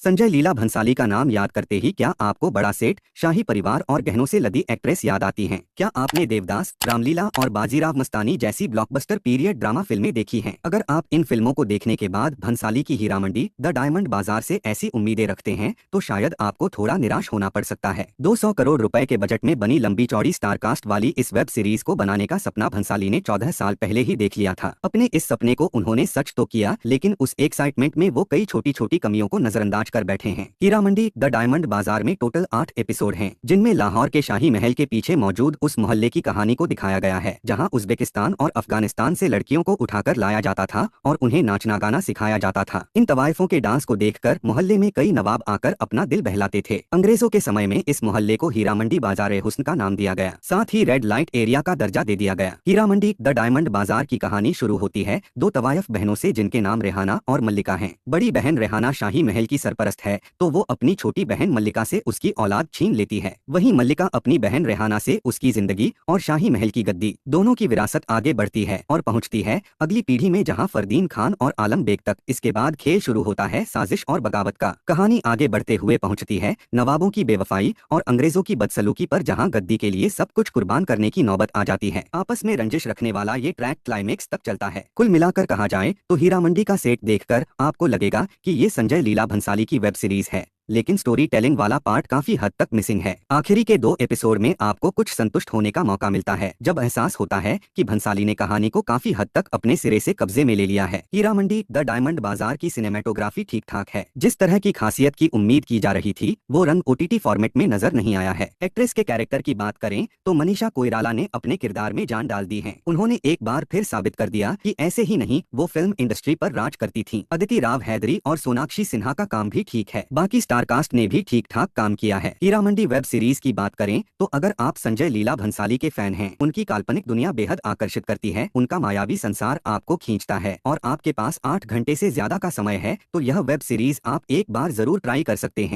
संजय लीला भंसाली का नाम याद करते ही क्या आपको बड़ा सेठ, शाही परिवार और गहनों से लदी एक्ट्रेस याद आती हैं? क्या आपने देवदास, रामलीला और बाजीराव मस्तानी जैसी ब्लॉकबस्टर पीरियड ड्रामा फिल्में देखी हैं? अगर आप इन फिल्मों को देखने के बाद भंसाली की हीरा मंडी द डायमंड बाजार से ऐसी उम्मीदें रखते हैं तो शायद आपको थोड़ा निराश होना पड़ सकता है। 200 करोड़ रुपए के बजट में बनी लंबी चौड़ी स्टारकास्ट वाली इस वेब सीरीज को बनाने का सपना भंसाली ने 14 साल पहले ही देख लिया था। अपने इस सपने को उन्होंने सच तो किया, लेकिन उस एक्साइटमेंट में वो कई छोटी छोटी कमियों को नजरअंदाज कर बैठे हैं। हीरा मंडी द डायमंड बाजार में टोटल 8 एपिसोड हैं, जिनमें लाहौर के शाही महल के पीछे मौजूद उस मोहल्ले की कहानी को दिखाया गया है जहां उज्बेकिस्तान और अफगानिस्तान से लड़कियों को उठाकर लाया जाता था और उन्हें नाचना गाना सिखाया जाता था। इन तवायफों के डांस को देखकर मोहल्ले में कई नवाब आकर अपना दिल बहलाते थे। अंग्रेजों के समय में इस मोहल्ले को हीरा मंडी बाजार हुस्न का नाम दिया गया, साथ ही रेड लाइट एरिया का दर्जा दे दिया गया। हीरा मंडी द डायमंड बाजार की कहानी शुरू होती है दो तवायफ बहनों से, जिनके नाम रेहाना और मल्लिका हैं। बड़ी बहन रेहाना शाही महल की सरपरस्त है तो वो अपनी छोटी बहन मल्लिका से उसकी औलाद छीन लेती है। वहीं मल्लिका अपनी बहन रेहाना से उसकी जिंदगी और शाही महल की गद्दी दोनों की विरासत आगे बढ़ती है और पहुंचती है अगली पीढ़ी में, जहां फरदीन खान और आलम बेग तक। इसके बाद खेल शुरू होता है साजिश और बगावत का। कहानी आगे बढ़ते हुए पहुंचती है नवाबों की बेवफाई और अंग्रेजों की बदसलूकी पर, जहां गद्दी के लिए सब कुछ कुर्बान करने की नौबत आ जाती है। आपस में रंजिश रखने वाला ये ट्रैक क्लाइमेक्स तक चलता है। कुल मिलाकर कहा जाए तो हीरा मंडी का सेट देखकर आपको लगेगा कि ये संजय लीला भंसाली की वेब सीरीज है, लेकिन स्टोरी टेलिंग वाला पार्ट काफी हद तक मिसिंग है। आखिरी के 2 एपिसोड में आपको कुछ संतुष्ट होने का मौका मिलता है जब एहसास होता है कि भंसाली ने कहानी को काफी हद तक अपने सिरे से कब्जे में ले लिया है। हीरा मंडी द डायमंड बाजार की सिनेमेटोग्राफी ठीक ठाक है, जिस तरह की खासियत की उम्मीद की जा रही थी वो रंग ओटीटी फॉर्मेट में नजर नहीं आया है। एक्ट्रेस के कैरेक्टर की बात करें तो मनीषा कोइराला ने अपने किरदार में जान डाल दी है। उन्होंने एक बार फिर साबित कर दिया कि ऐसे ही नहीं वो फिल्म इंडस्ट्री पर राज करती थी। अदिति राव हैदरी और सोनाक्षी सिन्हा का काम भी ठीक है, बाकी स्टारकास्ट ने भी ठीक ठाक काम किया है। हीरा मंडी वेब सीरीज की बात करें तो अगर आप संजय लीला भंसाली के फैन हैं, उनकी काल्पनिक दुनिया बेहद आकर्षित करती है, उनका मायावी संसार आपको खींचता है और आपके पास 8 घंटे से ज्यादा का समय है तो यह वेब सीरीज आप एक बार जरूर ट्राई कर सकते हैं।